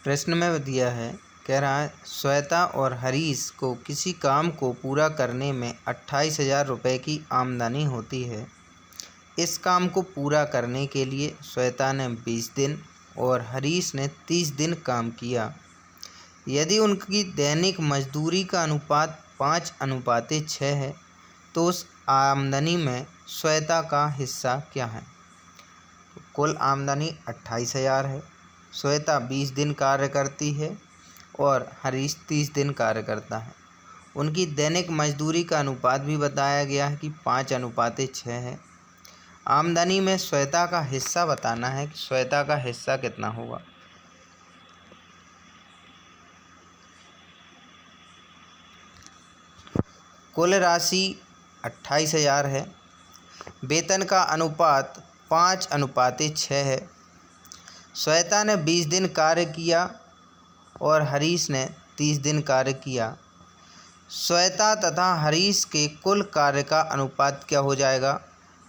प्रश्न में दिया है, कह रहा है श्वेता और हरीश को किसी काम को पूरा करने में 28,000 रुपये की आमदनी होती है। इस काम को पूरा करने के लिए श्वेता ने 20 दिन और हरीश ने 30 दिन काम किया। यदि उनकी दैनिक मजदूरी का अनुपात 5:6 है तो उस आमदनी में श्वेता का हिस्सा क्या है। कुल आमदनी 28,000 है। श्वेता 20 दिन कार्य करती है और हरीश 30 दिन कार्य करता है। उनकी दैनिक मजदूरी का अनुपात भी बताया गया है कि 5:6 है। आमदनी में श्वेता का हिस्सा बताना है कि श्वेता का हिस्सा कितना होगा। कुल राशि 28,000 है। वेतन का अनुपात 5:6 है। श्वेता ने 20 दिन कार्य किया और हरीश ने 30 दिन कार्य किया। श्वेता तथा हरीश के कुल कार्य का अनुपात क्या हो जाएगा,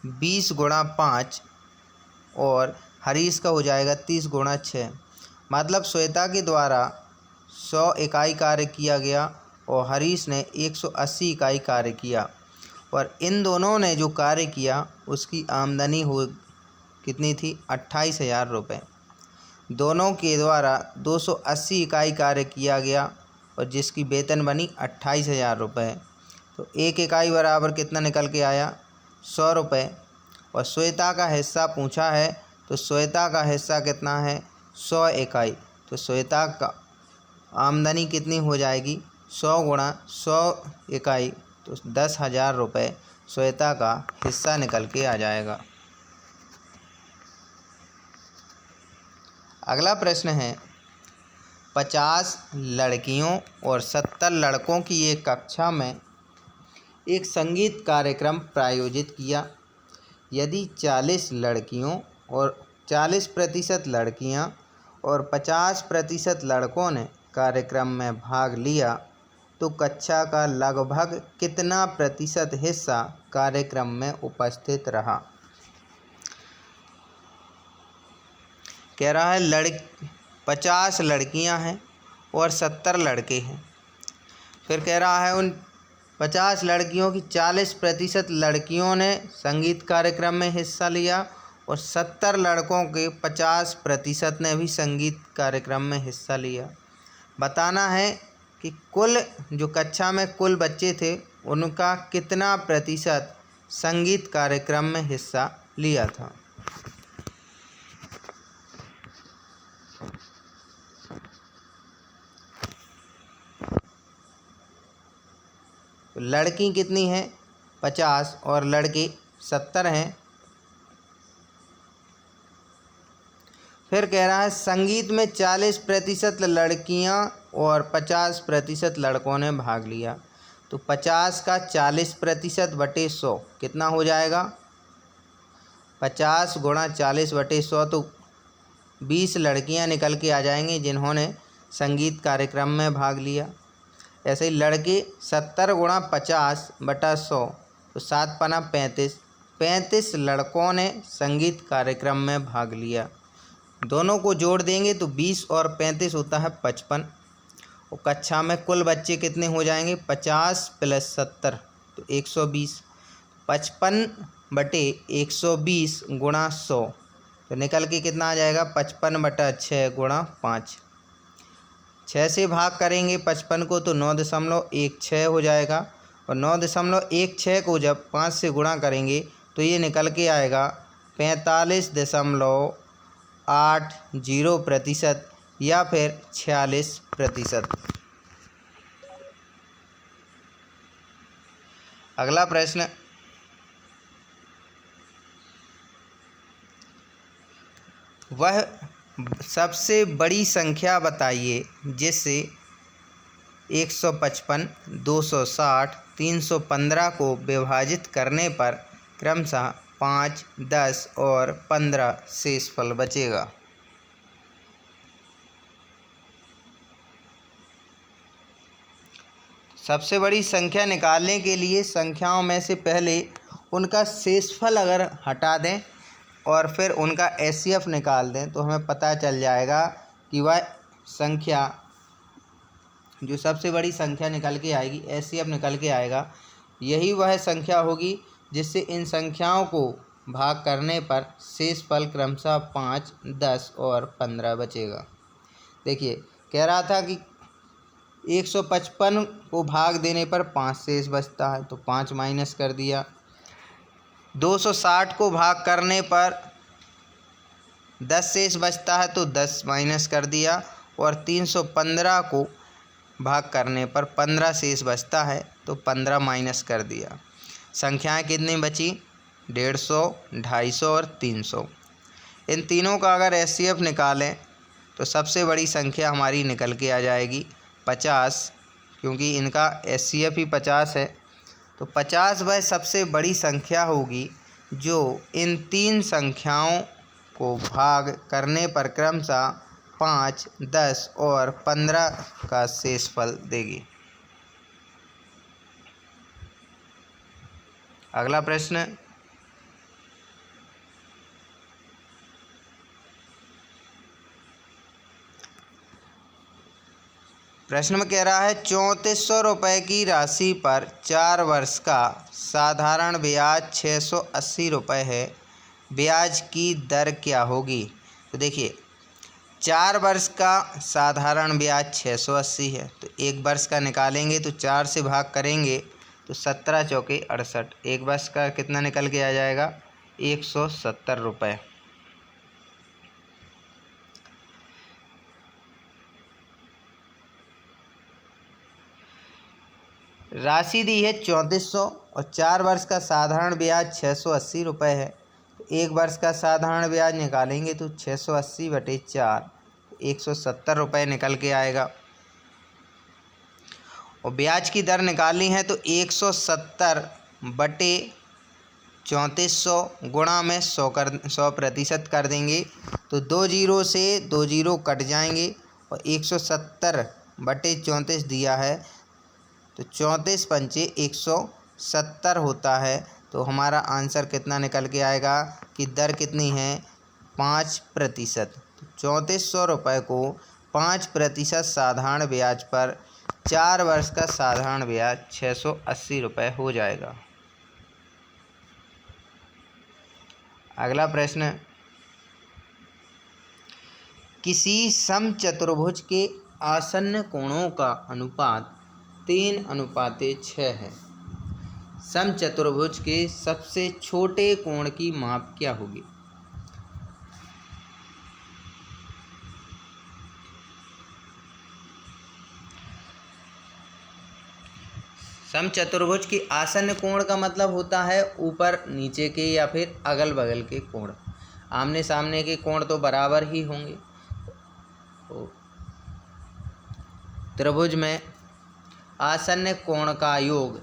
20 × 5 और हरीश का हो जाएगा 30 × 6। मतलब श्वेता के द्वारा 100 इकाई कार्य किया गया और हरीश ने 180 इकाई कार्य किया और इन दोनों ने जो कार्य किया उसकी आमदनी हो कितनी थी, 28,000 रुपये। दोनों के द्वारा 280 इकाई कार्य किया गया और जिसकी वेतन बनी 28,000 रुपये। तो एक इकाई बराबर कितना निकल के आया, 100 रुपये। और श्वेता का हिस्सा पूछा है तो श्वेता का हिस्सा कितना है, 100 इकाई। तो श्वेता का आमदनी कितनी हो जाएगी, 100 × 100 इकाई, तो 10,000 रुपये श्वेता का हिस्सा निकल के आ जाएगा। अगला प्रश्न है, 50 लड़कियों और 70 लड़कों की एक कक्षा में एक संगीत कार्यक्रम प्रायोजित किया। यदि 40 लड़कियों और 40% लड़कियां और 50% लड़कों ने कार्यक्रम में भाग लिया तो कक्षा का लगभग कितना प्रतिशत हिस्सा कार्यक्रम में उपस्थित रहा। कह रहा है 50 लड़कियां हैं और 70 लड़के हैं। फिर कह रहा है उन 50 लड़कियों की 40% लड़कियों ने संगीत कार्यक्रम में हिस्सा लिया और 70 लड़कों के 50% ने भी संगीत कार्यक्रम में हिस्सा लिया। बताना है कि कुल जो कक्षा में कुल बच्चे थे उनका कितना प्रतिशत संगीत कार्यक्रम में हिस्सा लिया था। लड़की कितनी हैं, 50 और लड़के 70 हैं। फिर कह रहा है संगीत में 40% लड़कियां और 50% लड़कों ने भाग लिया। तो 50 का 40% बटे 100 कितना हो जाएगा, 50 × 40/100, तो 20 लड़कियां निकल के आ जाएंगी जिन्होंने संगीत कार्यक्रम में भाग लिया। ऐसे ही लड़के 70 × 50/100, तो 7 × 35, 35 लड़कों ने संगीत कार्यक्रम में भाग लिया। दोनों को जोड़ देंगे तो 20 और 35 होता है 55। और कक्षा में कुल बच्चे कितने हो जाएंगे, 50 + 70 तो 120। 55/120 × 100 तो निकल के कितना आ जाएगा, 55/6 × 5। 6 से भाग करेंगे 55 को तो 9.16 हो जाएगा और 9.16 को जब 5 से गुणा करेंगे तो ये निकल के आएगा 45.80% या फिर 46%। अगला प्रश्न, वह सबसे बड़ी संख्या बताइए जिससे 155, 260, 315 को विभाजित करने पर क्रमशः 5, 10 और 15 शेषफल बचेगा। सबसे बड़ी संख्या निकालने के लिए संख्याओं में से पहले उनका शेषफल अगर हटा दें और फिर उनका एचसीएफ निकाल दें तो हमें पता चल जाएगा कि वह संख्या, जो सबसे बड़ी संख्या निकल के आएगी, एचसीएफ निकल के आएगा, यही वह संख्या होगी जिससे इन संख्याओं को भाग करने पर शेष फल क्रमशः 5, 10 और 15 बचेगा। देखिए कह रहा था कि 155 को भाग देने पर 5 शेष बचता है, तो 5 माइनस कर दिया। 260 को भाग करने पर 10 शेष बचता है, तो 10 माइनस कर दिया। और 315 को भाग करने पर 15 शेष बचता है, तो 15 माइनस कर दिया। संख्याएं कितनी बची? 150, 250 और 300। इन तीनों का अगर एचसीएफ निकालें तो सबसे बड़ी संख्या हमारी निकल के आ जाएगी 50, क्योंकि इनका एचसीएफ ही 50 है। तो 50 वह सबसे बड़ी संख्या होगी जो इन तीन संख्याओं को भाग करने पर क्रमशः 5, 10 और 15 का शेषफल देगी। अगला प्रश्न, प्रश्न में कह रहा है 3400 रुपये की राशि पर 4 वर्ष का साधारण ब्याज 680 रुपये है, ब्याज की दर क्या होगी? तो देखिए 4 वर्ष का साधारण ब्याज 680 है, तो 1 वर्ष का निकालेंगे तो 4 से भाग करेंगे तो 17 चौके 68, 1 वर्ष का कितना निकल के आ जाएगा? 170 रुपये। राशि दी है 3400 और 4 वर्ष का साधारण ब्याज 680 रुपये है, तो 1 वर्ष का साधारण ब्याज निकालेंगे तो 680 बटे 4, 170 रुपये निकल के आएगा। और ब्याज की दर निकालनी है तो 170 बटे 3400 गुणा में 100% कर देंगे, तो 2 जीरो से 2 जीरो कट जाएंगे और 170 बटे 34 दिया है, तो 34 पंचे 170 होता है। तो हमारा आंसर कितना निकल के आएगा कि दर कितनी है? 5%। तो 3400 रुपये को 5% साधारण ब्याज पर 4 वर्ष का साधारण ब्याज 680 रुपये हो जाएगा। अगला प्रश्न, किसी समचतुर्भुज के आसन्न कोणों का अनुपात 3:6 है। समचतुर्भुज के सबसे छोटे कोण की माप क्या होगी? समचतुर्भुज की आसन्न कोण का मतलब होता है ऊपर नीचे के या फिर अगल बगल के कोण। आमने सामने के कोण तो बराबर ही होंगे। तो त्रिभुज में आसन्न कोण का योग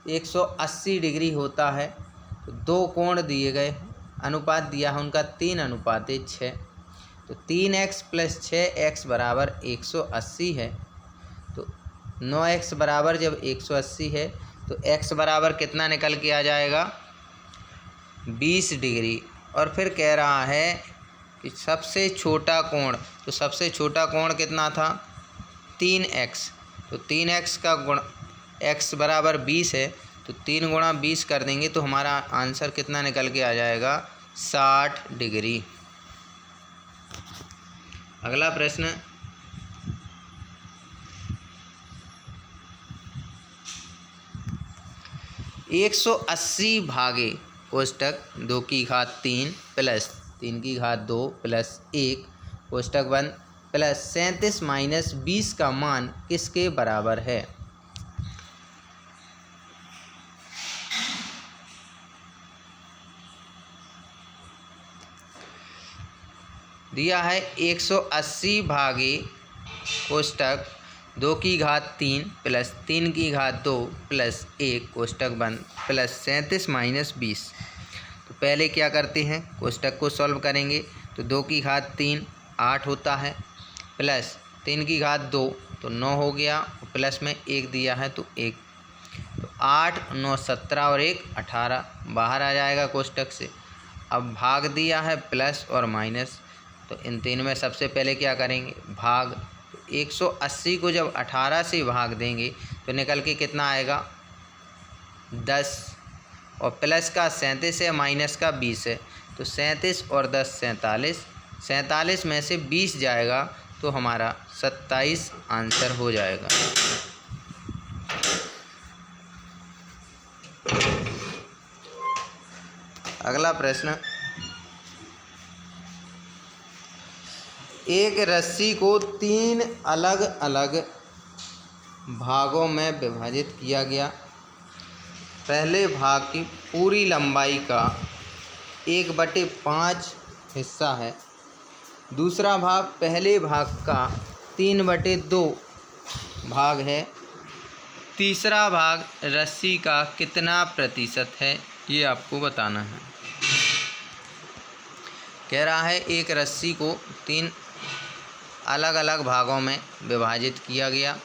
180 डिग्री होता है। तो 2 कोण दिए गए, अनुपात दिया है उनका 3:6। तो 3x + 6x बराबर 180 है। तो 9x बराबर जब 180 है तो x बराबर कितना निकल के आ जाएगा? 20 डिग्री। और फिर कह रहा है कि सबसे छोटा कोण, तो सबसे छोटा कोण कितना था? 3x। तो 3x का गुण x बराबर 20 है, तो 3 गुणा 20 कर देंगे तो हमारा आंसर कितना निकल के आ जाएगा? 60 डिग्री। अगला प्रश्न, एक 180 भागे कोष्टक 2 की घात 3 प्लस 3 की घात 2 प्लस 1 कोष्टक बंद प्लस 37 माइनस 20 का मान किसके बराबर है? दिया है 180 भागे कोष्टक 2 की घात 3 प्लस 3 की घात 2 प्लस 1 कोष्टक बंद प्लस 37 माइनस 20। तो पहले क्या करते हैं, कोष्टक को सॉल्व करेंगे। तो 2 की घात 3 8 होता है, प्लस 3 की घात 2 तो 9 हो गया, प्लस में 1 दिया है तो 1, तो 8 9 17 और 1 18 बाहर आ जाएगा कोष्टक से। अब भाग दिया है प्लस और माइनस, तो इन तीन में सबसे पहले क्या करेंगे, भाग। 180 को जब 18 से भाग देंगे तो निकल के कितना आएगा, 10। और प्लस का 37 है, माइनस का 20 है, तो 37 और 10 47। 47 में से 20 जाएगा तो हमारा 27 आंसर हो जाएगा। अगला प्रश्न, एक रस्सी को 3 अलग अलग भागों में विभाजित किया गया। पहले भाग की पूरी लंबाई का 1/5 हिस्सा है। दूसरा भाग पहले भाग का 3/2 भाग है। तीसरा भाग रस्सी का कितना प्रतिशत है, ये आपको बताना है। कह रहा है एक रस्सी को 3 अलग अलग भागों में विभाजित किया गया।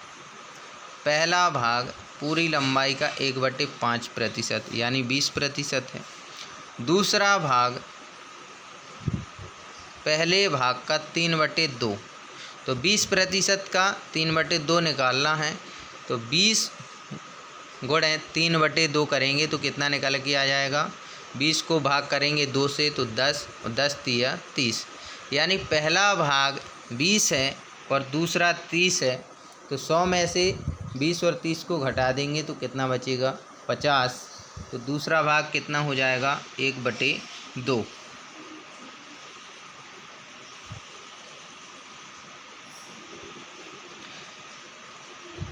पहला भाग पूरी लंबाई का 1/5% यानी 20% है। दूसरा भाग पहले भाग का 3/2, तो 20% का 3/2 निकालना है। तो 20 गुणे 3/2 करेंगे तो कितना निकल के आ जाएगा, 20 को भाग करेंगे 2 से तो 10, और 10 तिया 30, यानी पहला भाग 20 है और दूसरा 30 है। तो 100 में से 20 और 30 को घटा देंगे तो कितना बचेगा, 50। तो दूसरा भाग कितना हो जाएगा, 1/2।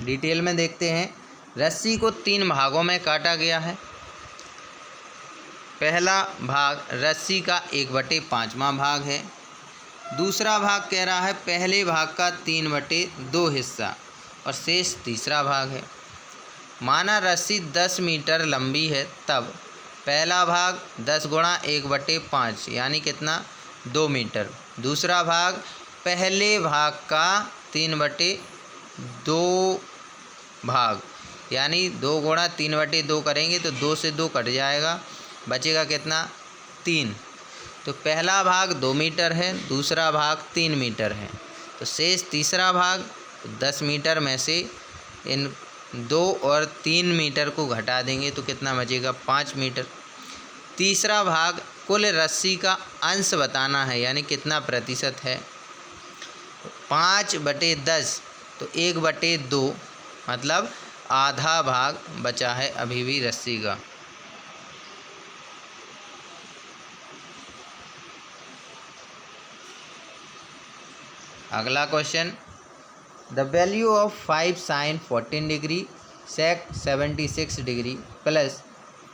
डिटेल में देखते हैं। रस्सी को 3 भागों में काटा गया है। पहला भाग रस्सी का 1/5वां भाग है। दूसरा भाग कह रहा है पहले भाग का 3/2 हिस्सा, और शेष तीसरा भाग है। माना रस्सी 10 मीटर लंबी है, तब पहला भाग 10 गुणा 1/5 यानी कितना, 2 मीटर। दूसरा भाग पहले भाग का 3/2 भाग, यानी 2 गुणा 3/2 करेंगे तो 2 से 2 कट जाएगा, बचेगा कितना, 3। तो पहला भाग 2 मीटर है, दूसरा भाग 3 मीटर है, तो शेष तीसरा भाग 10 मीटर में से इन 2 और 3 मीटर को घटा देंगे तो कितना बचेगा, 5 मीटर। तीसरा भाग कुल रस्सी का अंश बताना है, यानी कितना प्रतिशत है। 5/10 तो 1/2, मतलब आधा भाग बचा है अभी भी रस्सी का। अगला question, the value of 5 sin 14 degree sec 76 degree plus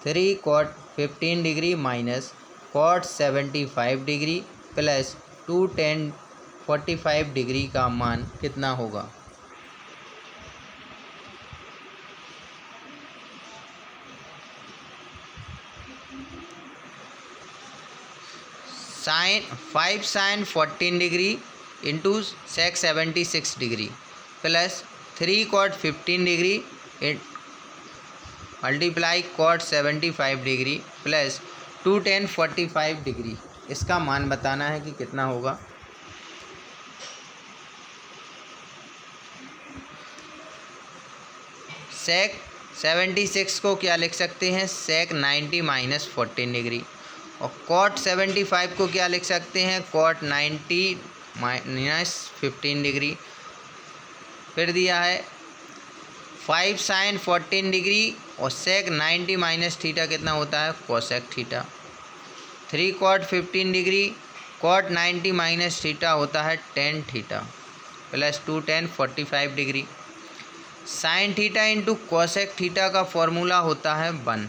3 cot 15 degree minus cot 75 degree plus 2 tan 45 degree का मान कितना होगा। Sine 5 sin 14 degree into sec 76 degree plus 3 cot 15 degree multiply cot 75 degree plus 2 tan 45 degree, इसका मान बताना है कि कितना होगा। sec 76 को क्या लिख सकते हैं, sec 90 माइनस 14 डिग्री, और cot 75 को क्या लिख सकते हैं, cot 90 माइनस 15 डिग्री। फिर दिया है 5 sin 14 डिग्री और sec 90 माइनस थीटा कितना होता है, cosec theta. 3 cot 15 degree cot 90 minus theta होता है tan theta plus 2 tan 45 degree. Sine theta into cosec theta का फॉर्मूला होता है 1।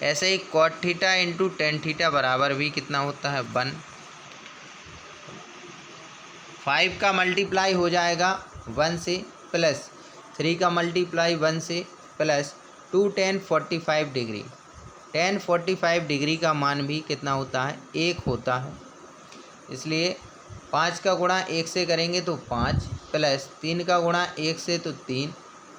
ऐसे ही cot theta into tan theta बराबर भी कितना होता है, 1। 5 का मल्टीप्लाई हो जाएगा 1 से, प्लस 3 का मल्टीप्लाई 1 से, plus 2 tan 45 degree. tan 45 degree का मान भी कितना होता है, 1 होता है। इसलिए 5 का गुणा 1 से करेंगे तो 5, प्लस 3 का गुणा 1 से तो 3,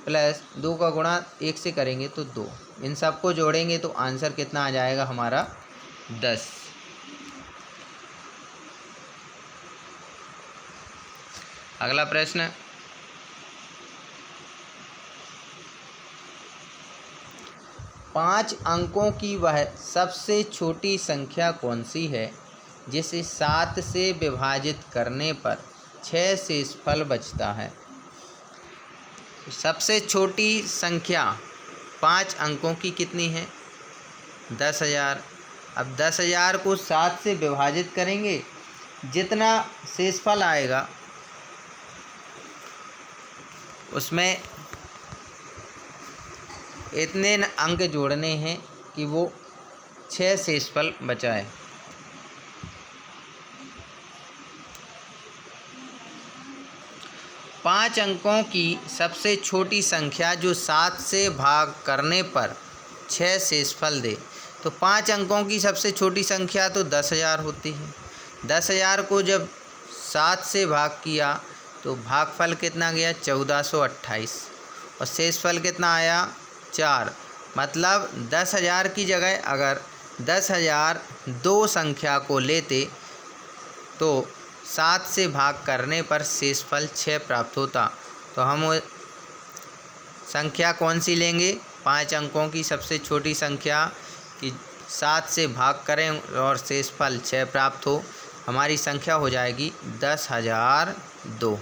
प्लस 2 का गुणा 1 से करेंगे तो 2। इन सबको जोड़ेंगे तो आंसर कितना आ जाएगा हमारा, 10। अगला प्रश्न, पाँच अंकों की वह सबसे छोटी संख्या कौन सी है जिसे 7 से विभाजित करने पर 6 शेषफल बचता है। सबसे छोटी संख्या 5 अंकों की कितनी है? 10,000। अब 10,000 को 7 से विभाजित करेंगे, जितना शेषफल आएगा उसमें इतने अंक जोड़ने हैं कि वो 6 शेषफल बचाए। पाँच अंकों की सबसे छोटी संख्या जो 7 से भाग करने पर 6 शेषफल दे, तो 5 अंकों की सबसे छोटी संख्या तो 10,000 होती है। 10,000 को जब 7 से भाग किया तो भागफल कितना गया? 1428, और शेषफल कितना आया? 4। मतलब 10,000 की जगह अगर 10,000 दो संख्या को लेते तो 7 से भाग करने पर शेषफल 6 प्राप्त होता। तो हम वो संख्या कौन सी लेंगे? 5 अंकों की सबसे छोटी संख्या कि 7 से भाग करें और शेषफल 6 प्राप्त हो। हमारी संख्या हो जाएगी 10,002।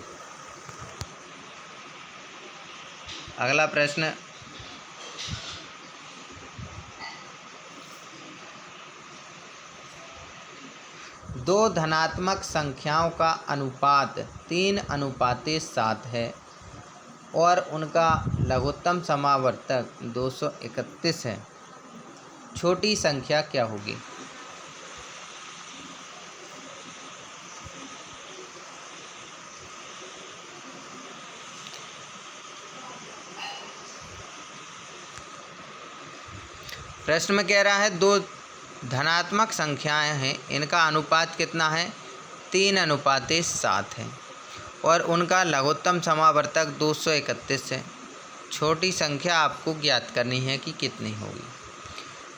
अगला प्रश्न, दो धनात्मक संख्याओं का अनुपात 3:7 है और उनका लघुत्तम समावर्तक 231 है। छोटी संख्या क्या होगी? प्रश्न में कह रहा है दो धनात्मक संख्याएं हैं, इनका अनुपात कितना है? 3:7 है और उनका लघुत्तम समावर्तक 231 है। छोटी संख्या आपको ज्ञात करनी है कि कितनी होगी।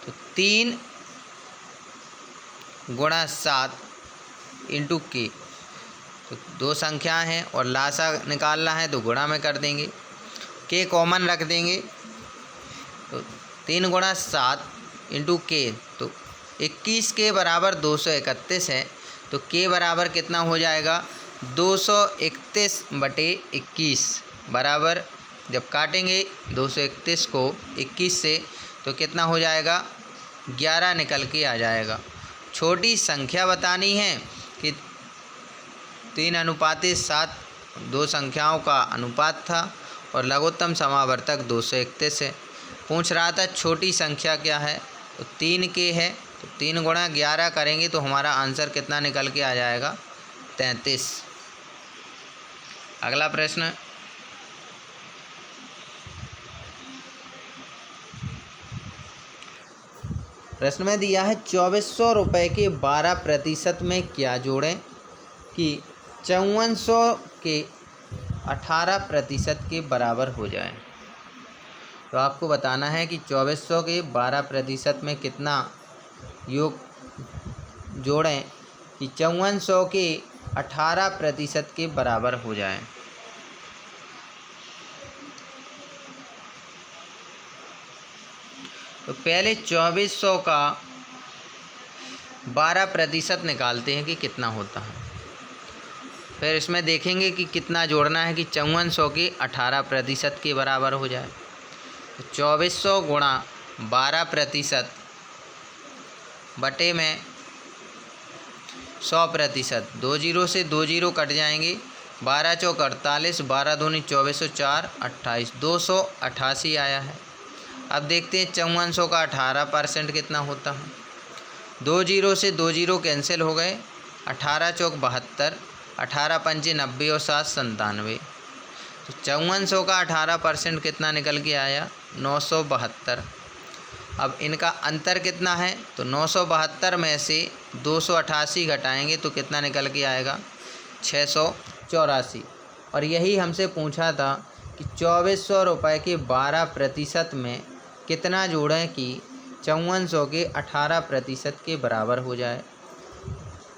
तो 3 × 7 × k, तो दो संख्याएं हैं और लासा निकालना है तो गुणा में कर देंगे, k कॉमन रख देंगे। तो 3 × 7 × k, तो 21 के बराबर 231 है। तो k बराबर कितना हो जाएगा? 231/21 बराबर, जब काटेंगे 231 को 21 से तो कितना हो जाएगा? 11 निकल के आ जाएगा। छोटी संख्या बतानी है कि 3:7 दो संख्याओं का अनुपात था और लघुत्तम समावर्तक 231 है। पूछ रहा था छोटी संख्या क्या है, तो 3k है। तो 3 × 11 करेंगे तो हमारा आंसर कितना निकल के आ जाएगा? 33। अगला प्रश्न, प्रश्न में दिया है 2400 रुपये के 12% में क्या जोड़ें कि 5400 के 18% के बराबर हो जाए। तो आपको बताना है कि 2400 के 12% में कितना योग जोड़ें कि 5400 के 18% के बराबर हो जाए। तो पहले 2400 का 12% निकालते हैं कि कितना होता है। फिर इसमें देखेंगे कि कितना जोड़ना है कि 5400 के 18% के बराबर हो जाए। तो 2400 × 12% बटे में 100%, 2 जीरो से 2 जीरो कट जाएंगे। 12 चौक 48, 12 दूनी 24, 4 28, 288 आया है। अब देखते हैं 5400 का 18% कितना होता है। 2 जीरो से 2 जीरो कैंसिल हो गए। 18 चौक 72, 18 पंचे 90 और 7 97। तो 5400 का 18% कितना निकल के आया? 972। अब इनका अंतर कितना है? तो 972 में से 288 घटाएंगे तो कितना निकल के आएगा? 684। और यही हमसे पूछा था कि 2400 रुपये के 12% में कितना जोड़ें कि 5400 के 18% के बराबर हो जाए।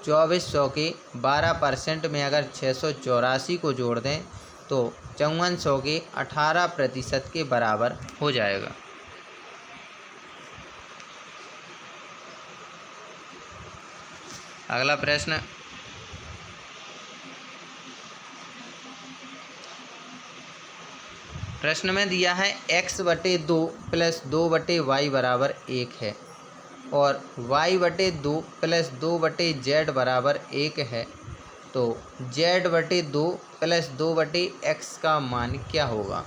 2400 के 12% में अगर 684 को जोड़ दें तो 5400 के 18% के बराबर हो जाएगा। अगला प्रश्न, प्रश्न में दिया है x/2 प्लस 2/y बराबर 1 है और y/2 प्लस 2/z बराबर 1 है, तो z/2 प्लस 2/x का मान क्या होगा।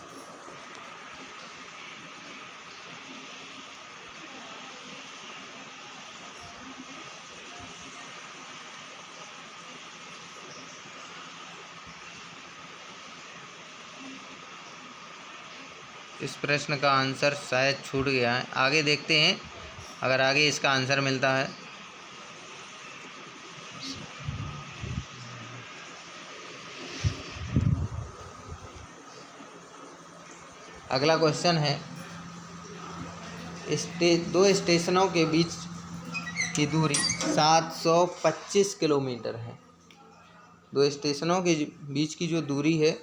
इस प्रश्न का आंसर शायद छूट गया है, आगे देखते हैं अगर आगे इसका आंसर मिलता है। अगला क्वेश्चन है, दो स्टेशनों के बीच की दूरी 725 किलोमीटर है। दो स्टेशनों के बीच की जो दूरी है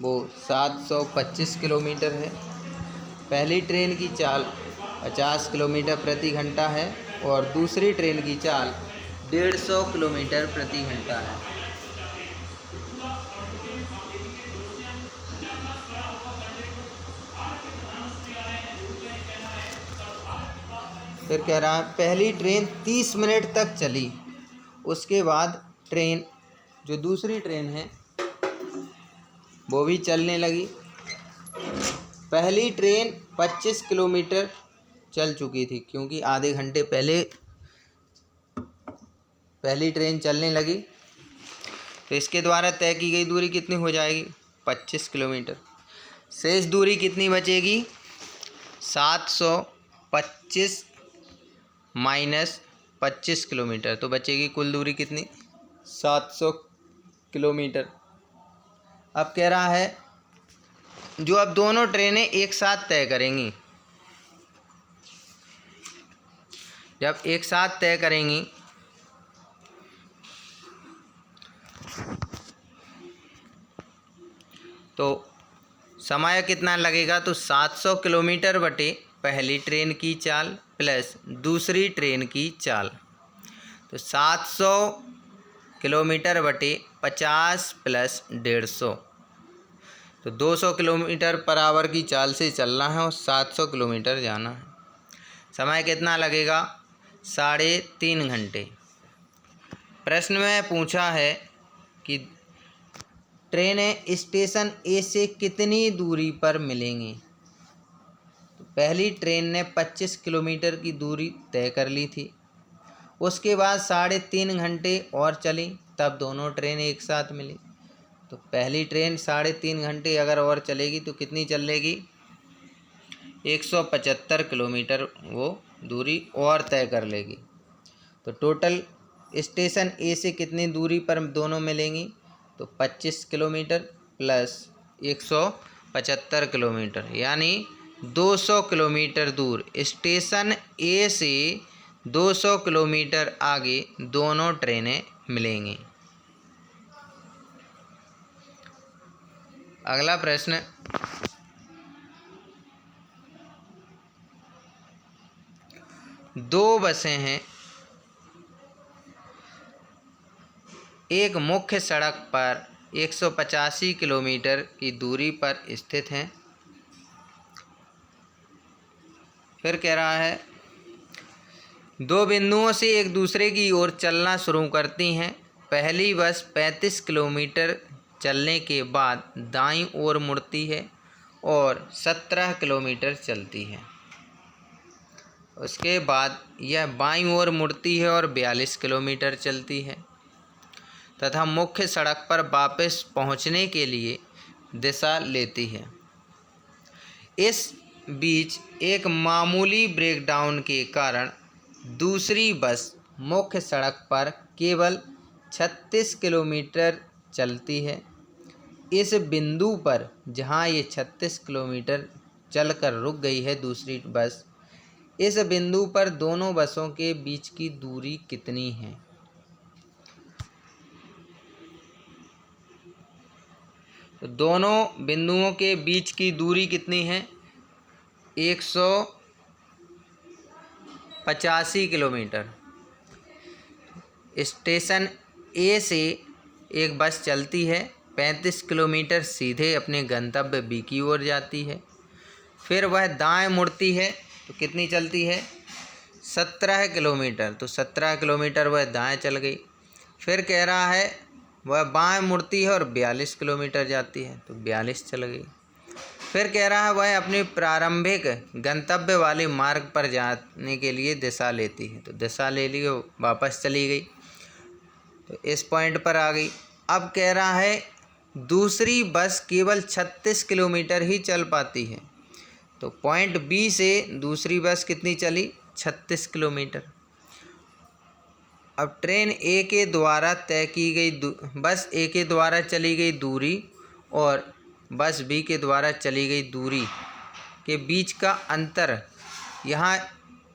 वो 725 किलोमीटर है। पहली ट्रेन की चाल 50 किलोमीटर प्रति घंटा है और दूसरी ट्रेन की चाल 150 किलोमीटर प्रति घंटा है। फिर कह रहा है पहली ट्रेन 30 मिनट तक चली, उसके बाद ट्रेन जो दूसरी ट्रेन है वो भी चलने लगी। पहली ट्रेन 25 किलोमीटर चल चुकी थी क्योंकि आधे घंटे पहले पहली ट्रेन चलने लगी, तो इसके द्वारा तय की गई दूरी कितनी हो जाएगी 25 किलोमीटर। शेष दूरी कितनी बचेगी 725 माइनस 25 किलोमीटर, तो बचेगी कुल दूरी कितनी 700 किलोमीटर। अब कह रहा है जो अब दोनों ट्रेनें एक साथ तय करेंगी, जब एक साथ तय करेंगी तो समय कितना लगेगा, तो 700 किलोमीटर बटे पहली ट्रेन की चाल प्लस दूसरी ट्रेन की चाल, तो 700 किलोमीटर बटे 50 प्लस 150, तो 200 किलोमीटर पर आवर की चाल से चलना है और 700 किलोमीटर जाना है। समय कितना लगेगा 3.5 घंटे। प्रश्न में पूछा है कि ट्रेनें स्टेशन ए से कितनी दूरी पर मिलेंगी। तो पहली ट्रेन ने 25 किलोमीटर की दूरी तय कर ली थी, उसके बाद 3.5 घंटे और चली, तब दोनों ट्रेनें एक साथ मिली। तो पहली ट्रेन 3.5 घंटे अगर और चलेगी तो कितनी चलेगी 175 किलोमीटर वो दूरी और तय कर लेगी। तो टोटल स्टेशन ए से कितनी दूरी पर दोनों मिलेंगी, तो 25 किलोमीटर प्लस 175 किलोमीटर, यानी 200 किलोमीटर दूर स्टेशन ए से 200 किलोमीटर आगे दोनों ट्रेनें मिलेंगी। अगला प्रश्न, दो बसें हैं, एक मुख्य सड़क पर 185 किलोमीटर की दूरी पर स्थित हैं। फिर कह रहा है दो बिंदुओं से एक दूसरे की ओर चलना शुरू करती हैं। पहली बस 35 किलोमीटर चलने के बाद दाईं ओर मुड़ती है और 17 किलोमीटर चलती है। उसके बाद यह बाईं ओर मुड़ती है और 42 किलोमीटर चलती है तथा मुख्य सड़क पर वापस पहुंचने के लिए दिशा लेती है। इस बीच एक मामूली ब्रेकडाउन के कारण दूसरी बस मुख्य सड़क पर केवल 36 किलोमीटर चलती है। इस बिंदु पर जहां ये 36 किलोमीटर चलकर रुक गई है दूसरी बस, इस बिंदु पर दोनों बसों के बीच की दूरी कितनी है। तो दोनों बिंदुओं के बीच की दूरी कितनी है? 185 किलोमीटर। स्टेशन ए से एक बस चलती है, 35 किलोमीटर सीधे अपने गंतव्य बी की ओर जाती है। फिर वह दाएं मुड़ती है तो कितनी चलती है? 17 किलोमीटर। तो 17 किलोमीटर वह दाएं चल गई। फिर कह रहा है वह बाएं मुड़ती है और 42 किलोमीटर जाती है, तो 42 चल गई। फिर कह रहा है वह अपनी प्रारंभिक गंतव्य वाले मार्ग पर जाने के लिए दिशा लेती है, तो दिशा ले ली, वापस चली गई, तो इस पॉइंट पर आ गई। अब कह रहा है दूसरी बस केवल 36 किलोमीटर ही चल पाती है, तो पॉइंट बी से दूसरी बस कितनी चली? 36 किलोमीटर। अब ट्रेन ए के द्वारा तय की गई बस ए के द्वारा चली गई दूरी और बस बी के द्वारा चली गई दूरी के बीच का अंतर, यहाँ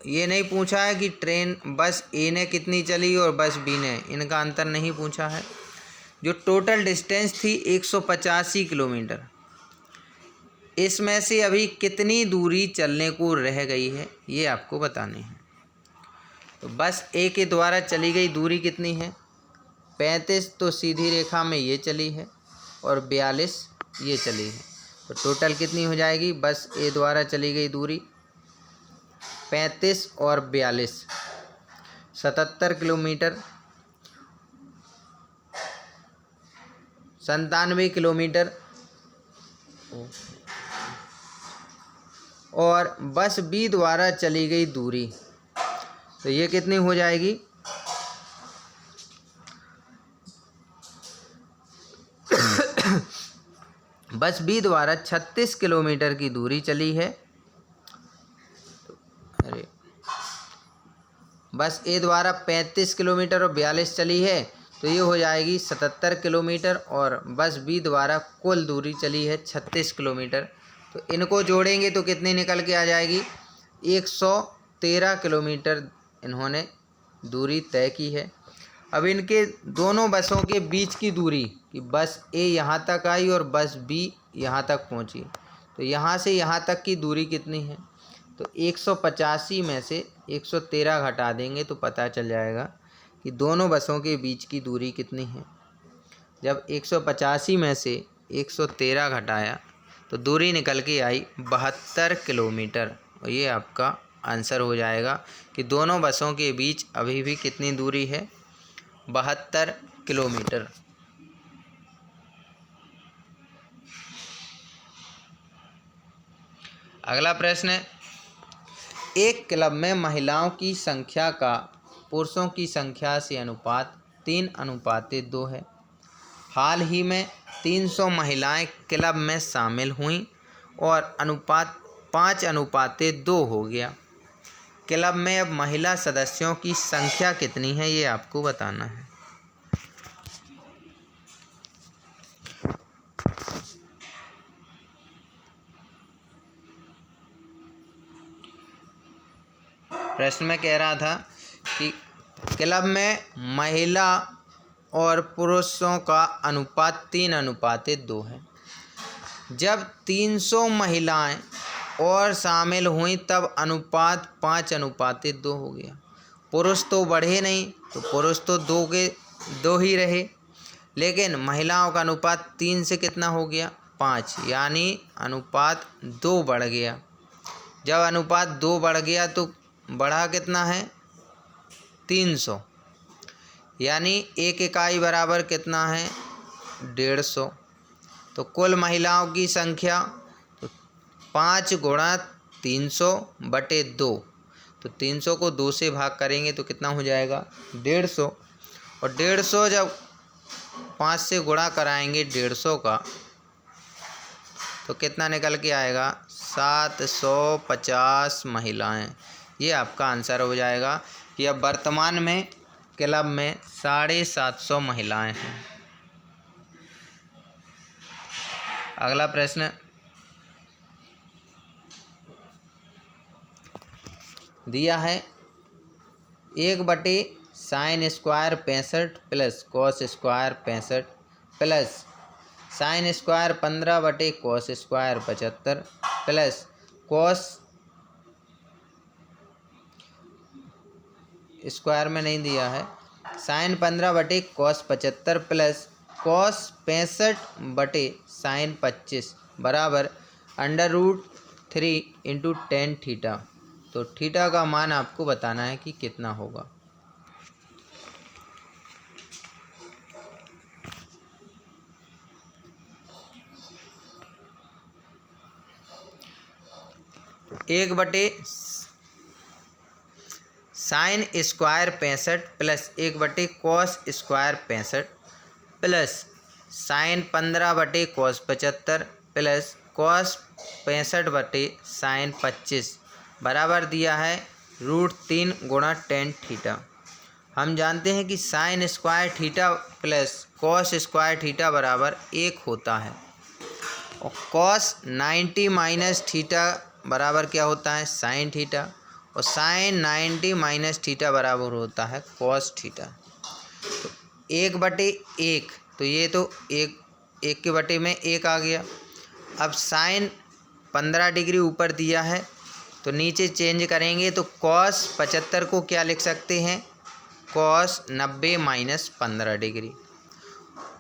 ये नहीं पूछा है कि ट्रेन बस ए ने कितनी चली और बस बी ने, इनका अंतर नहीं पूछा है। जो टोटल डिस्टेंस थी 185 किलोमीटर, इसमें से अभी कितनी दूरी चलने को रह गई है ये आपको बतानी है। तो बस ए के द्वारा चली गई दूरी कितनी है? 35, तो सीधी रेखा में ये चली है, और 42 ये चली है, तो टोटल कितनी हो जाएगी? बस ए द्वारा चली गई दूरी 35 और 42, 77 किलोमीटर, 97 किलोमीटर। और बस बी द्वारा चली गई दूरी, तो ये कितनी हो जाएगी? बस बी द्वारा 36 किलोमीटर की दूरी चली है, अरे बस ए द्वारा 35 किलोमीटर और 42 चली है, तो ये हो जाएगी 77 किलोमीटर, और बस बी द्वारा कुल दूरी चली है 36 किलोमीटर। तो इनको जोड़ेंगे तो कितनी निकल के आ जाएगी? 113 किलोमीटर इन्होंने दूरी तय की है। अब इनके दोनों बसों के बीच की दूरी कि बस ए यहाँ तक आई और बस बी यहाँ तक पहुँची, तो यहाँ से यहाँ तक की दूरी कितनी है? तो 185 में से 113 घटा देंगे तो पता चल जाएगा कि दोनों बसों के बीच की दूरी कितनी है। जब 185 में से 113 घटाया तो दूरी निकल के आई 72 किलोमीटर, और ये आपका आंसर हो जाएगा कि दोनों बसों के बीच अभी भी कितनी दूरी है? 72 किलोमीटर। अगला प्रश्न है, एक क्लब में महिलाओं की संख्या का पुरुषों की संख्या से अनुपात 3:2 है। हाल ही में 300 महिलाएं क्लब में शामिल हुईं और अनुपात 5:2 हो गया। क्लब में अब महिला सदस्यों की संख्या कितनी है ये आपको बताना है। प्रश्न में कह रहा था कि क्लब में महिला और पुरुषों का अनुपात 3:2 है। जब 300 महिलाएं और शामिल हुई तब अनुपात 5:2 हो गया। पुरुष तो बढ़े नहीं, तो पुरुष तो 2 के 2 ही रहे, लेकिन महिलाओं का अनुपात 3 से कितना हो गया? 5, यानी अनुपात 2 बढ़ गया। जब अनुपात 2 बढ़ गया तो बढ़ा कितना है? 300, यानी एक इकाई बराबर कितना है? 150। तो कुल महिलाओं की संख्या तो 5 गुणा 300 बटे 2, तो 300 को 2 से भाग करेंगे तो कितना हो जाएगा? 150। और 150 जब 5 से गुणा कराएंगे 150 का, तो कितना निकल के आएगा? 750 महिलाएं। ये आपका आंसर हो जाएगा कि अब वर्तमान में क्लब में 750 महिलाएं हैं। अगला प्रश्न, दिया है 1/sin² 65 plus cos² 65 plus sine square 15 बटे cos square 75 plus cos square में नहीं दिया है, साइन 15 बटे कॉस 75 प्लस कॉस 65 बटे साइन 25 बराबर √3 इंटू टेन थीटा। तो थीटा का मान आपको बताना है कि कितना होगा। एक बटे साइन स्क्वायर 65 प्लस एक बटे कॉस स्क्वायर 65 प्लस साइन 15 बटे कॉस 75 प्लस कॉस 65 बटे साइन 25 बराबर दिया है √3 गुणा टेन थीटा। हम जानते हैं कि sine square theta plus cos square theta बराबर 1 होता है और कॉस 90 माइनस थीटा बराबर क्या होता है, साइन थीटा, और साइन 90 माइनस थीटा बराबर होता है कॉस थीटा। तो 1/1, तो ये तो एक के बटे में 1 आ गया। अब साइन 15 डिग्री ऊपर दिया है तो नीचे चेंज करेंगे तो कॉस 75 को क्या लिख सकते हैं, cos 90 minus 15 degree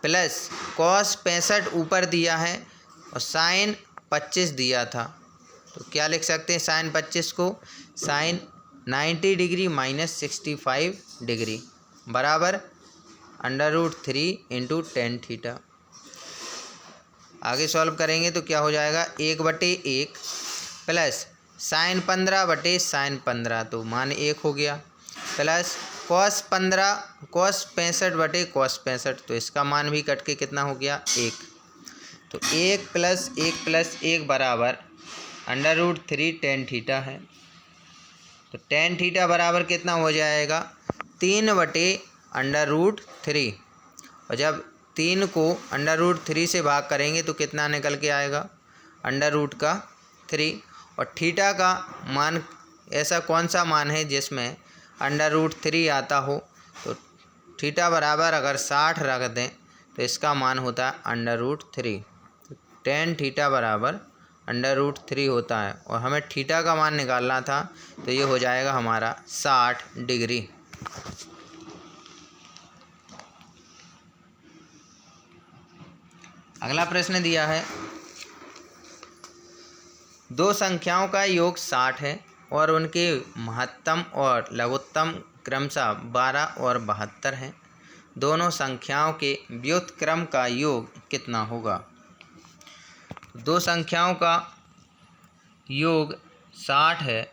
plus cos 65 ऊपर दिया है और साइन 25 दिया था तो क्या लिख सकते हैं, साइन 25 को साइन 90 डिग्री माइनस 65 डिग्री बराबर √3 इंटू टेन थीटा। आगे सॉल्व करेंगे तो क्या हो जाएगा, 1/1 प्लस साइन 15 बटे साइन 15 तो मान 1 हो गया प्लस कॉस 65 बटे कॉस 65 तो इसका मान भी कट के कितना हो गया, 1। तो 1 प्लस 1 प्लस 1 बराबर √3 टेन थीटा है। तो टेन थीटा बराबर कितना हो जाएगा, 3/√3, और जब 3 को √3 से भाग करेंगे तो कितना निकल के आएगा, √3। और थीटा का मान ऐसा कौन सा मान है जिसमें √3 आता हो, तो थीटा बराबर अगर 60 रख दें तो इसका मान होता है √3। टेन थीटा बराबर √3 होता है और हमें थीटा का मान निकालना था तो ये हो जाएगा हमारा 60 डिग्री। अगला प्रश्न दिया है, दो संख्याओं का योग 60 है और उनके महत्तम और लघुत्तम क्रमशः 12 और 72 हैं। दोनों संख्याओं के व्युत्क्रम का योग कितना होगा। दो संख्याओं का योग 60 है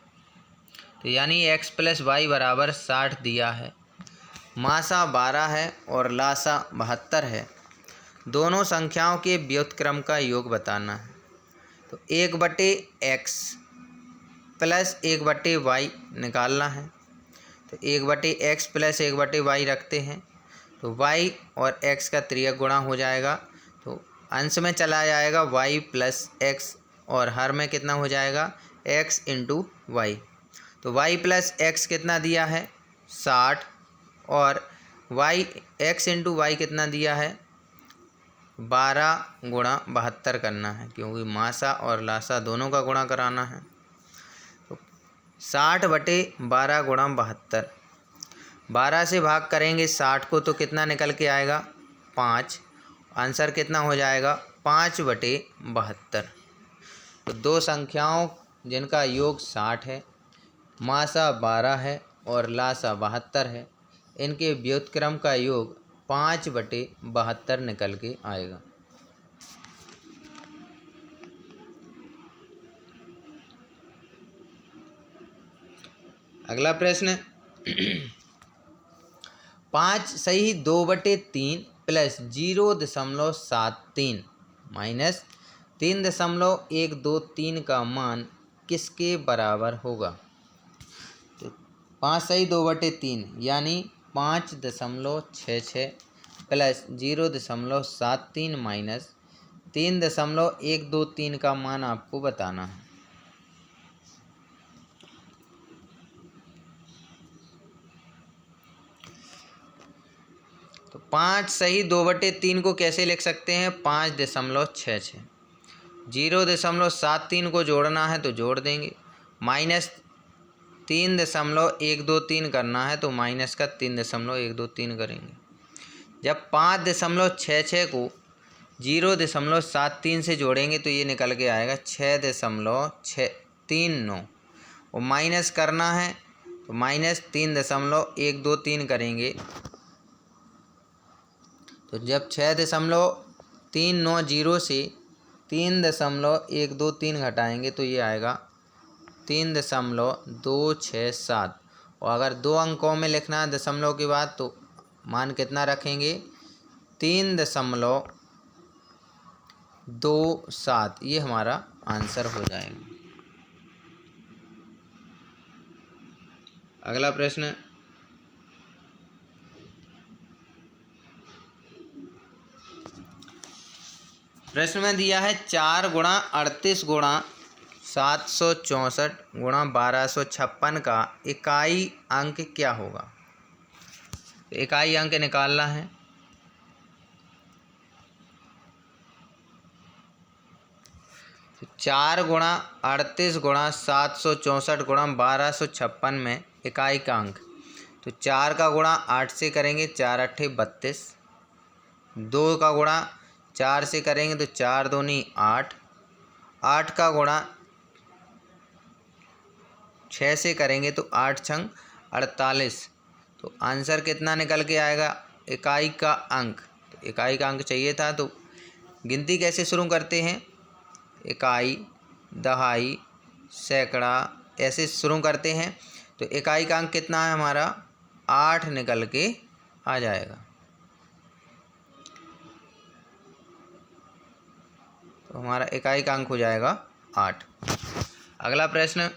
तो यानी x + y बराबर 60 दिया है, मासा 12 है और लासा 72 है। दोनों संख्याओं के व्युत्क्रम का योग बताना है। तो 1/x प्लस 1/y निकालना है। तो 1/x प्लस 1/y रखते हैं तो y और x का त्रियक गुणा हो जाएगा तो अंश में चला जाएगा y प्लस x और हर में कितना हो जाएगा, x इंटू वाई। तो y प्लस x कितना दिया है, 60, और x इंटू वाई कितना दिया है, 12 गुणा 72 करना है क्योंकि मासा और लासा दोनों का गुणा कराना है। तो 60/12 गुणा 72, 12 से भाग करेंगे 60 को तो कितना निकल के आएगा, 5। आंसर कितना हो जाएगा, 5/72। तो दो संख्याओं जिनका योग 60 है, मासा 12 है और लासा 72 है, इनके व्युत्क्रम का योग 5/72 निकल के आएगा। अगला प्रश्न 5 सही 2/3 प्लस 0.73 माइनस 3.123 का मान किसके बराबर होगा। तो 5 सही 2/3 यानी 5.66 प्लस 0.73 माइनस 3.123 का मान आपको बताना है। तो 5 सही 2/3 को कैसे लिख सकते हैं? 5.66। 0.73 को जोड़ना है तो जोड़ देंगे, माइनस 3.123 करना है तो माइनस का 3.123 करेंगे। जब 5.66 को 0.73 से जोड़ेंगे तो ये निकल के आएगा 6.639, और माइनस करना है तो माइनस 3.123 करेंगे। तो जब 6.390 से 3.123 घटाएंगे तो ये आएगा 3.267। और अगर 2 अंकों में लिखना है दशमलव के बाद तो मान कितना रखेंगे? 3.27। ये हमारा आंसर हो जाएगा। अगला प्रश्न, प्रश्न में दिया है 4 गुणा 38 गुणा 764 गुणा 1256 का इकाई अंक क्या होगा? इकाई अंक निकालना है। तो 4 गुणा 38 गुणा 764 गुणा 1256 में इकाई का अंक, तो 4 का गुणा 8 से करेंगे, 4 8 32। 2 का गुणा 4 से करेंगे तो 4 दूनी 8। 8 का गुणा 6 से करेंगे तो 8 छंग 48। तो आंसर कितना निकल के आएगा? इकाई का अंक। तो इकाई का अंक चाहिए था, तो गिनती कैसे शुरू करते हैं? इकाई, दहाई, सैकड़ा, ऐसे शुरू करते हैं। तो इकाई का अंक कितना है हमारा? 8 निकल के आ जाएगा। तो हमारा इकाई का अंक हो जाएगा 8। अगला प्रश्न,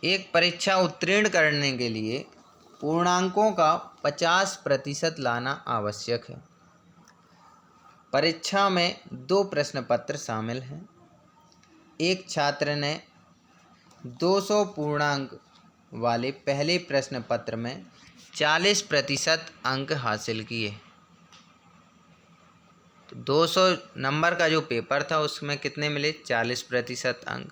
एक परीक्षा उत्तीर्ण करने के लिए पूर्णांकों का 50% लाना आवश्यक है। परीक्षा में 2 प्रश्न पत्र शामिल हैं। एक छात्र ने 200 पूर्णांक वाले पहले प्रश्न पत्र में 40% अंक हासिल किए। तो 200 नंबर का जो पेपर था उसमें कितने मिले? 40% अंक।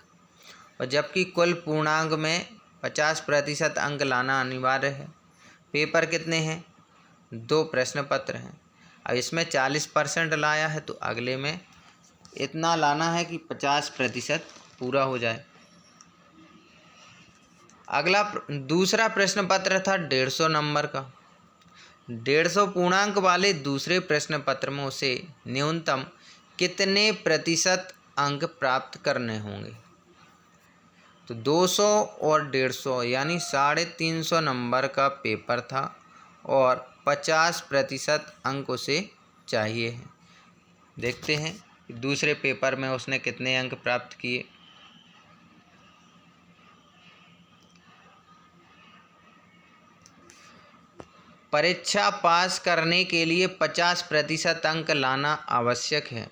और जबकि कुल पूर्णांक में 50% अंक लाना अनिवार्य है। पेपर कितने हैं? 2 प्रश्न पत्र हैं। अब इसमें 40% लाया है तो अगले में इतना लाना है कि 50% पूरा हो जाए। अगला दूसरा प्रश्न पत्र था 150 नंबर का। 150 पूर्णांक वाले दूसरे प्रश्न पत्र में उसे न्यूनतम कितने प्रतिशत अंक प्राप्त करने होंगे? तो 200 और 150 यानी 350 नंबर का पेपर था और 50% अंक उसे चाहिए है। देखते हैं कि दूसरे पेपर में उसने कितने अंक प्राप्त किए। परीक्षा पास करने के लिए 50% अंक लाना आवश्यक है।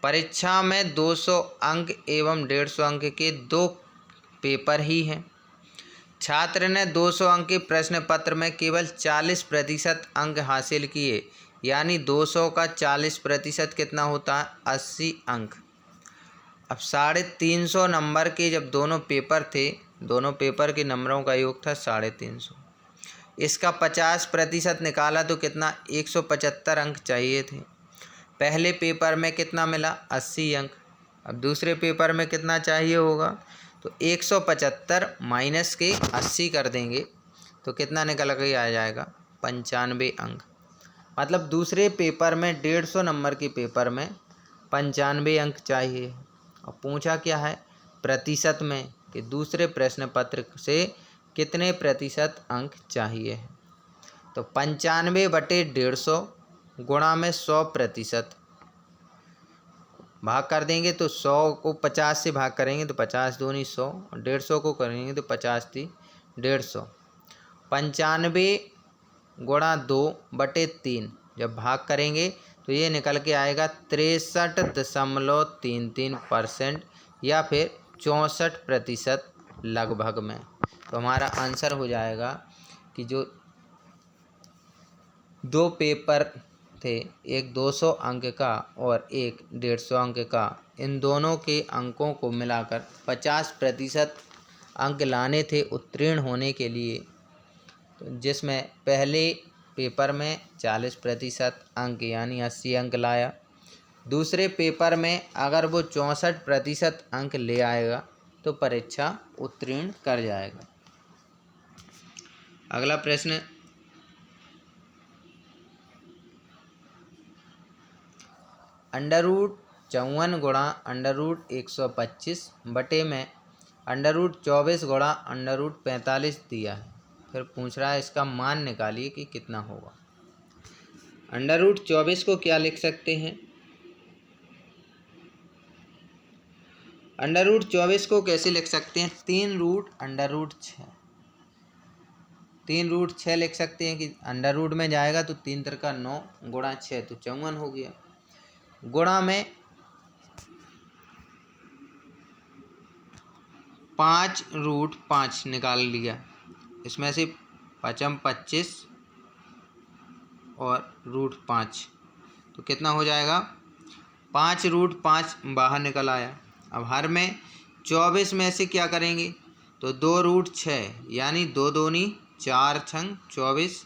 परीक्षा में 200 अंक एवं 150 अंक के 2 पेपर ही हैं। छात्र ने 200 अंक के प्रश्न पत्र में केवल 40% अंक हासिल किए, यानी 200 का 40% कितना होता है? 80 अंक। अब 350 नंबर के जब दोनों पेपर थे, दोनों पेपर के नंबरों का योग था 350। इसका 50% निकाला तो कितना? 175 अंक चाहिए थे। पहले पेपर में कितना मिला? 80 अंक। अब दूसरे पेपर में कितना चाहिए होगा? तो 175 माइनस के 80 कर देंगे तो कितना निकल के आ जाएगा? 95 अंक। मतलब दूसरे पेपर में 150 नंबर के पेपर में 95 अंक चाहिए। और पूछा क्या है? प्रतिशत में, कि दूसरे प्रश्न पत्र से कितने प्रतिशत अंक चाहिए। तो 95/150 गुणा में 100% भाग कर देंगे तो 100 को 50 से भाग करेंगे तो 50 दूनी 100, और 150 को करेंगे तो 50 × 150। 95 गुणा 2/3 जब भाग करेंगे तो ये निकल के आएगा 63.33% या फिर 64% लगभग में। तो हमारा आंसर हो जाएगा कि जो 2 पेपर थे, एक 200 अंक का और एक 150 अंक का, इन दोनों के अंकों को मिलाकर 50% अंक लाने थे उत्तीर्ण होने के लिए। तो जिसमें पहले पेपर में 40% अंक यानी 80 अंक लाया, दूसरे पेपर में अगर वो 64% अंक ले आएगा तो परीक्षा उत्तीर्ण कर जाएगा। अगला प्रश्न, √54 गुणा √125 बटे में √24 गुणा √45 दिया है। फिर पूछ रहा है इसका मान निकालिए कि कितना होगा। √24 को क्या लिख सकते हैं? √24 को कैसे लिख सकते हैं? 3√√6 3√6 लिख सकते हैं कि अंडर रूट में जाएगा तो 3 तिरका 9 गुणा 6 तो 54 हो गया, गुणा में 5√5 निकाल लिया, इसमें से 5 25 और √5 तो कितना हो जाएगा? 5√5 बाहर निकल आया। अब हर में 24 में से क्या करेंगे तो 2√6 यानी 2 दूनी 4 छंग 24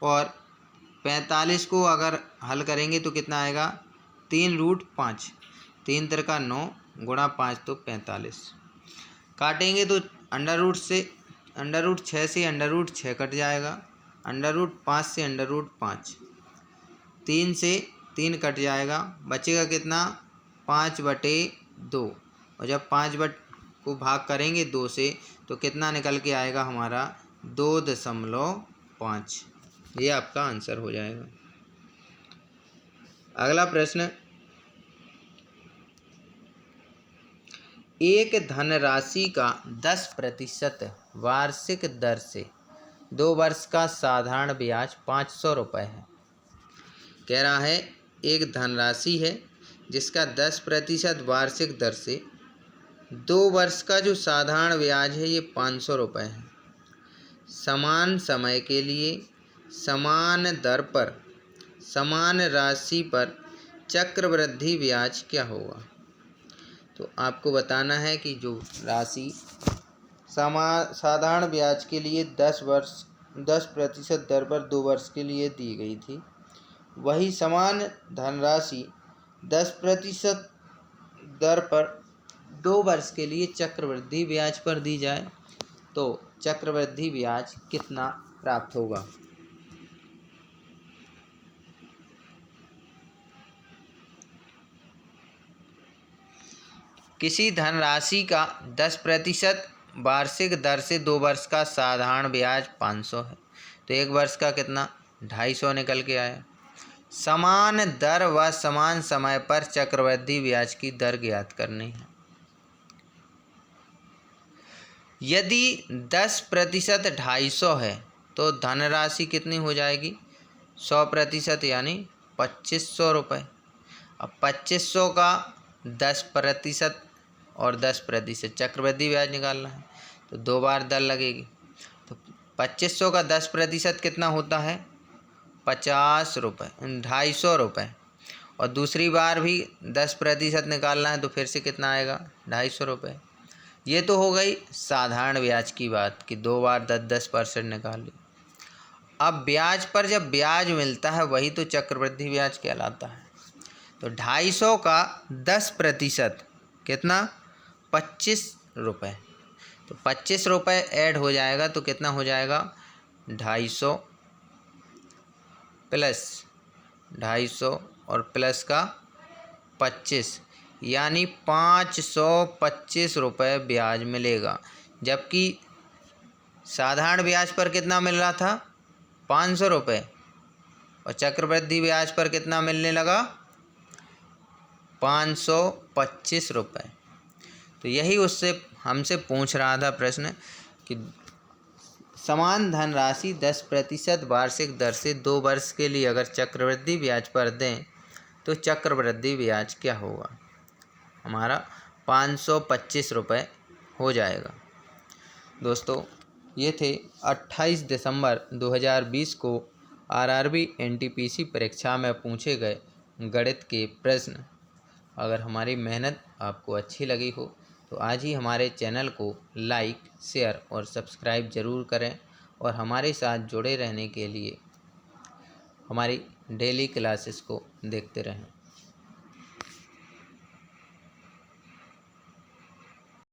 और 45 को अगर हल करेंगे तो कितना आएगा? 3√5 3 तिरका 9 गुणा 5 तो 45। काटेंगे तो √6 से √6 कट जाएगा, √5 से √5, 3 से 3 कट जाएगा, बचेगा कितना? 5/2 और जब 5 को भाग करेंगे 2 से तो कितना निकल के आएगा हमारा? 2.5। ये आपका आंसर हो जाएगा। अगला प्रश्न, एक धनराशि का 10% वार्षिक दर से 2 वर्ष का साधारण ब्याज 500 रुपये है। कह रहा है एक धनराशि है जिसका 10% वार्षिक दर से 2 वर्ष का जो साधारण ब्याज है ये 500 रुपये है। समान समय के लिए समान दर पर समान राशि पर चक्रवृद्धि ब्याज क्या होगा? तो आपको बताना है कि जो राशि साधारण ब्याज के लिए 10% दर पर 2 वर्ष के लिए दी गई थी, वही समान धनराशि 10% दर पर 2 वर्ष के लिए चक्रवृद्धि ब्याज पर दी जाए तो चक्रवृद्धि ब्याज कितना प्राप्त होगा? किसी धनराशि का 10% वार्षिक दर से 2 वर्ष का साधारण ब्याज 500 है, तो 1 वर्ष का कितना? 250 निकल के आया। समान दर व समान समय पर चक्रवृद्धि ब्याज की दर ज्ञात करनी है। यदि 10% 250 है तो धनराशि कितनी हो जाएगी? 100% यानी 2500 रुपये। अब 2500 का 10% और 10% चक्रवृद्धि ब्याज निकालना है तो 2 बार दर लगेगी। तो 2500 का 10% कितना होता है? 50 रुपये 250 रुपये, और दूसरी बार भी 10% निकालना है तो फिर से कितना आएगा? 250 रुपये। ये तो हो गई साधारण ब्याज की बात कि 2 बार 10% निकाल ली। अब ब्याज पर जब ब्याज मिलता है वही तो चक्रवृद्धि ब्याज कहलाता है। तो 250 का 10% कितना? 25 रुपये। तो 25 रुपये ऐड हो जाएगा तो कितना हो जाएगा? 250 प्लस 250 और प्लस का 25 यानी 525 रुपये ब्याज मिलेगा। जबकि साधारण ब्याज पर कितना मिल रहा था? 500 रुपये, और चक्रवृद्धि ब्याज पर कितना मिलने लगा? 525 रुपये। तो यही उससे हमसे पूछ रहा था प्रश्न कि समान धनराशि 10% वार्षिक दर से 2 वर्ष के लिए अगर चक्रवृद्धि ब्याज पर दें तो चक्रवृद्धि ब्याज क्या होगा? हमारा 525 रुपये हो जाएगा। दोस्तों ये थे 28 दिसंबर 2020 को आरआरबी एनटीपीसी परीक्षा में पूछे गए गणित के प्रश्न। अगर हमारी मेहनत आपको अच्छी लगी हो तो आज ही हमारे चैनल को लाइक, शेयर और सब्सक्राइब ज़रूर करें और हमारे साथ जुड़े रहने के लिए हमारी डेली क्लासेस को देखते रहें।